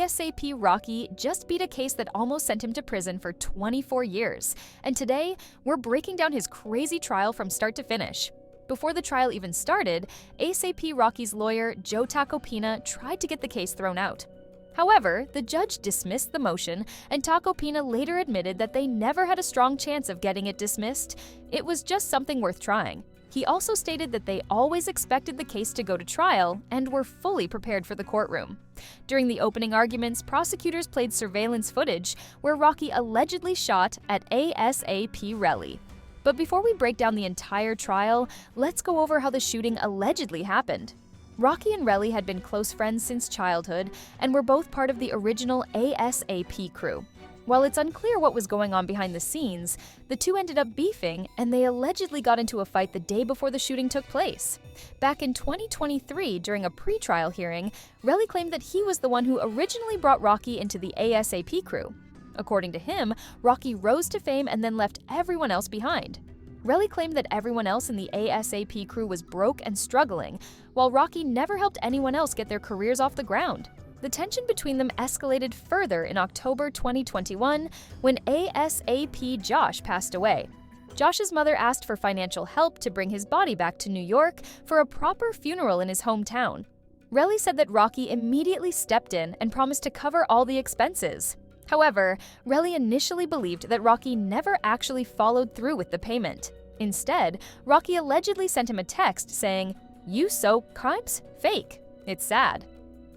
ASAP Rocky just beat a case that almost sent him to prison for 24 years. And today, we're breaking down his crazy trial from start to finish. Before the trial even started, ASAP Rocky's lawyer, Joe Tacopina, tried to get the case thrown out. However, the judge dismissed the motion, and Tacopina later admitted that they never had a strong chance of getting it dismissed. It was just something worth trying. He also stated that they always expected the case to go to trial and were fully prepared for the courtroom. During the opening arguments, prosecutors played surveillance footage where Rocky allegedly shot at ASAP Relly. But before we break down the entire trial, let's go over how the shooting allegedly happened. Rocky and Relly had been close friends since childhood and were both part of the original ASAP crew. While it's unclear what was going on behind the scenes, the two ended up beefing and they allegedly got into a fight the day before the shooting took place. Back in 2023, during a pre-trial hearing, Relly claimed that he was the one who originally brought Rocky into the ASAP crew. According to him, Rocky rose to fame and then left everyone else behind. Relly claimed that everyone else in the ASAP crew was broke and struggling, while Rocky never helped anyone else get their careers off the ground. The tension between them escalated further in October 2021 when ASAP Josh passed away. Josh's mother asked for financial help to bring his body back to New York for a proper funeral in his hometown. Relly said that Rocky immediately stepped in and promised to cover all the expenses. However, Relly initially believed that Rocky never actually followed through with the payment. Instead, Rocky allegedly sent him a text saying, "You so crimes? Fake. It's sad."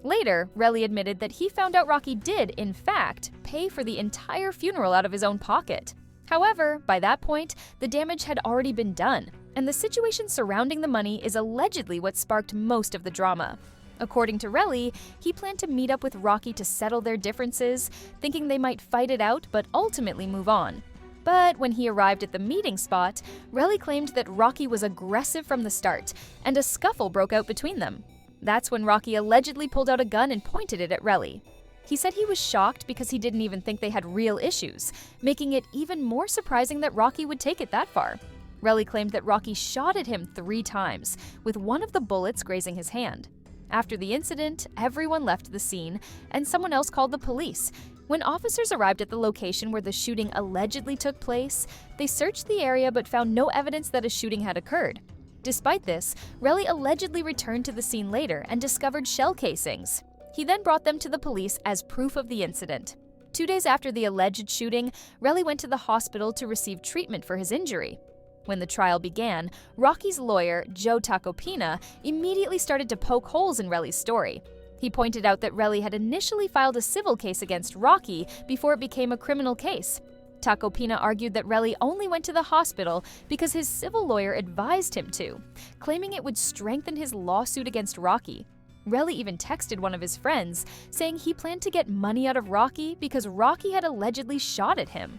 Later, Relly admitted that he found out Rocky did, in fact, pay for the entire funeral out of his own pocket. However, by that point, the damage had already been done, and the situation surrounding the money is allegedly what sparked most of the drama. According to Relly, he planned to meet up with Rocky to settle their differences, thinking they might fight it out but ultimately move on. But when he arrived at the meeting spot, Relly claimed that Rocky was aggressive from the start, and a scuffle broke out between them. That's when Rocky allegedly pulled out a gun and pointed it at Relly. He said he was shocked because he didn't even think they had real issues, making it even more surprising that Rocky would take it that far. Relly claimed that Rocky shot at him 3 times, with one of the bullets grazing his hand. After the incident, everyone left the scene, and someone else called the police. When officers arrived at the location where the shooting allegedly took place, they searched the area but found no evidence that a shooting had occurred. Despite this, Relly allegedly returned to the scene later and discovered shell casings. He then brought them to the police as proof of the incident. 2 days after the alleged shooting, Relly went to the hospital to receive treatment for his injury. When the trial began, Rocky's lawyer, Joe Tacopina, immediately started to poke holes in Relly's story. He pointed out that Relly had initially filed a civil case against Rocky before it became a criminal case. Tacopina argued that Relly only went to the hospital because his civil lawyer advised him to, claiming it would strengthen his lawsuit against Rocky. Relly even texted one of his friends, saying he planned to get money out of Rocky because Rocky had allegedly shot at him.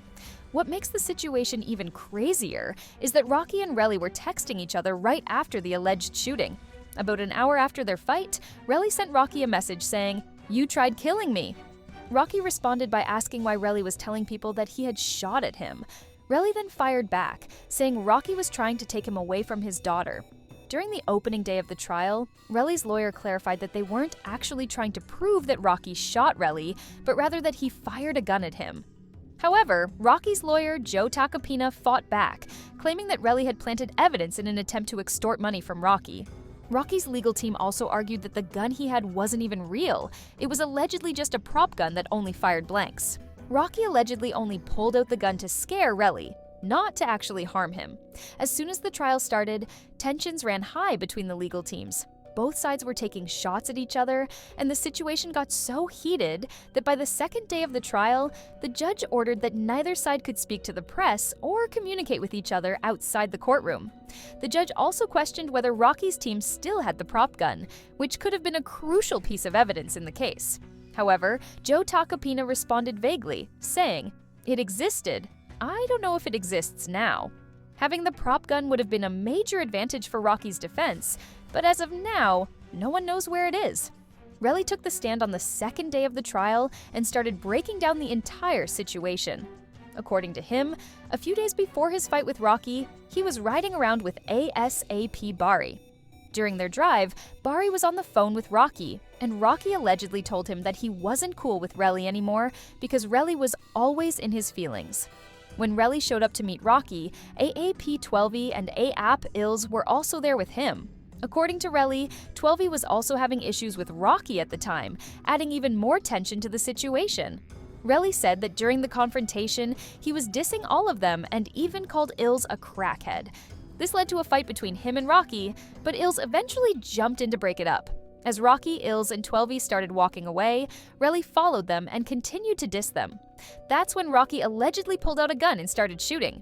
What makes the situation even crazier is that Rocky and Relly were texting each other right after the alleged shooting. About an hour after their fight, Relly sent Rocky a message saying, "You tried killing me." Rocky responded by asking why Relly was telling people that he had shot at him. Relly then fired back, saying Rocky was trying to take him away from his daughter. During the opening day of the trial, Relly's lawyer clarified that they weren't actually trying to prove that Rocky shot Relly, but rather that he fired a gun at him. However, Rocky's lawyer, Joe Tacopina, fought back, claiming that Relly had planted evidence in an attempt to extort money from Rocky. Rocky's legal team also argued that the gun he had wasn't even real. It was allegedly just a prop gun that only fired blanks. Rocky allegedly only pulled out the gun to scare Relly, not to actually harm him. As soon as the trial started, tensions ran high between the legal teams. Both sides were taking shots at each other, and the situation got so heated that by the second day of the trial, the judge ordered that neither side could speak to the press or communicate with each other outside the courtroom. The judge also questioned whether Rocky's team still had the prop gun, which could have been a crucial piece of evidence in the case. However, Joe Tacopina responded vaguely, saying, "It existed. I don't know if it exists now." Having the prop gun would have been a major advantage for Rocky's defense, but as of now, no one knows where it is. Relly took the stand on the second day of the trial and started breaking down the entire situation. According to him, a few days before his fight with Rocky, he was riding around with ASAP Bari. During their drive, Bari was on the phone with Rocky, And Rocky allegedly told him that he wasn't cool with Relly anymore because Relly was always in his feelings. When Relly showed up to meet Rocky, AAP 12E and AAP Ills were also there with him. According to Relly, 12E was also having issues with Rocky at the time, adding even more tension to the situation. Relly said that during the confrontation, he was dissing all of them and even called Ills a crackhead. This led to a fight between him and Rocky, but Ills eventually jumped in to break it up. As Rocky, Ills, and 12E started walking away, Relly followed them and continued to diss them. That's when Rocky allegedly pulled out a gun and started shooting.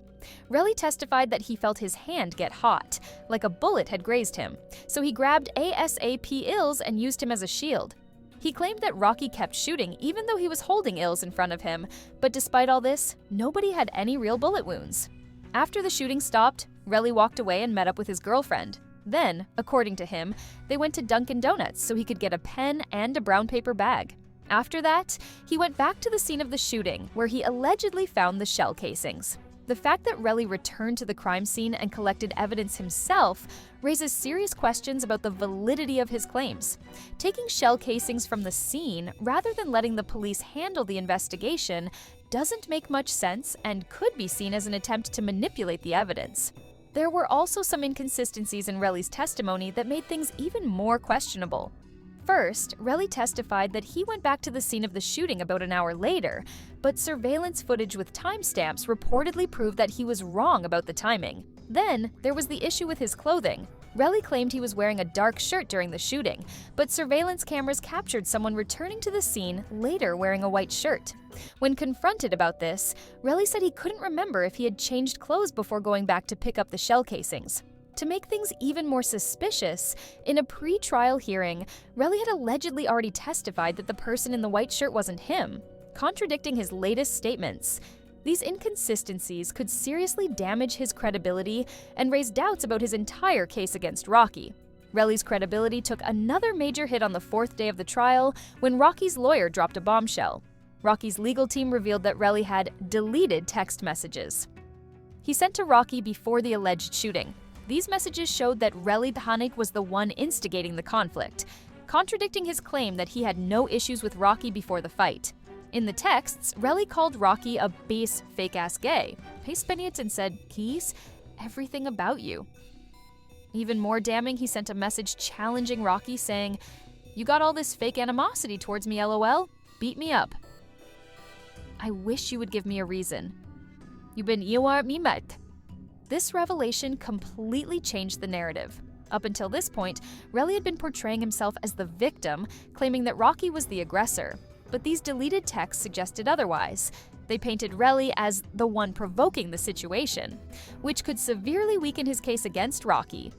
Relly testified that he felt his hand get hot, like a bullet had grazed him, so he grabbed ASAP Ills and used him as a shield. He claimed that Rocky kept shooting even though he was holding Ills in front of him, but despite all this, nobody had any real bullet wounds. After the shooting stopped, Relly walked away and met up with his girlfriend. Then, according to him, they went to Dunkin' Donuts so he could get a pen and a brown paper bag. After that, he went back to the scene of the shooting, where he allegedly found the shell casings. The fact that Relly returned to the crime scene and collected evidence himself raises serious questions about the validity of his claims. Taking shell casings from the scene rather than letting the police handle the investigation doesn't make much sense and could be seen as an attempt to manipulate the evidence. There were also some inconsistencies in Relly's testimony that made things even more questionable. First, Relly testified that he went back to the scene of the shooting about an hour later, but surveillance footage with timestamps reportedly proved that he was wrong about the timing. Then, there was the issue with his clothing. Relly claimed he was wearing a dark shirt during the shooting, but surveillance cameras captured someone returning to the scene later wearing a white shirt. When confronted about this, Relly said he couldn't remember if he had changed clothes before going back to pick up the shell casings. To make things even more suspicious, in a pre-trial hearing, Relly had allegedly already testified that the person in the white shirt wasn't him, contradicting his latest statements. These inconsistencies could seriously damage his credibility and raise doubts about his entire case against Rocky. Relly's credibility took another major hit on the fourth day of the trial when Rocky's lawyer dropped a bombshell. Rocky's legal team revealed that Relly had deleted text messages he sent to Rocky before the alleged shooting. These messages showed that Relly Dhanik was the one instigating the conflict, contradicting his claim that he had no issues with Rocky before the fight. In the texts, Relly called Rocky a base, fake-ass gay. He spent and said, "Keys, everything about you." Even more damning, he sent a message challenging Rocky saying, "You got all this fake animosity towards me, lol. Beat me up. I wish you would give me a reason. You've been me met." This revelation completely changed the narrative. Up until this point, Relly had been portraying himself as the victim, claiming that Rocky was the aggressor. But these deleted texts suggested otherwise. They painted Relly as the one provoking the situation, which could severely weaken his case against Rocky.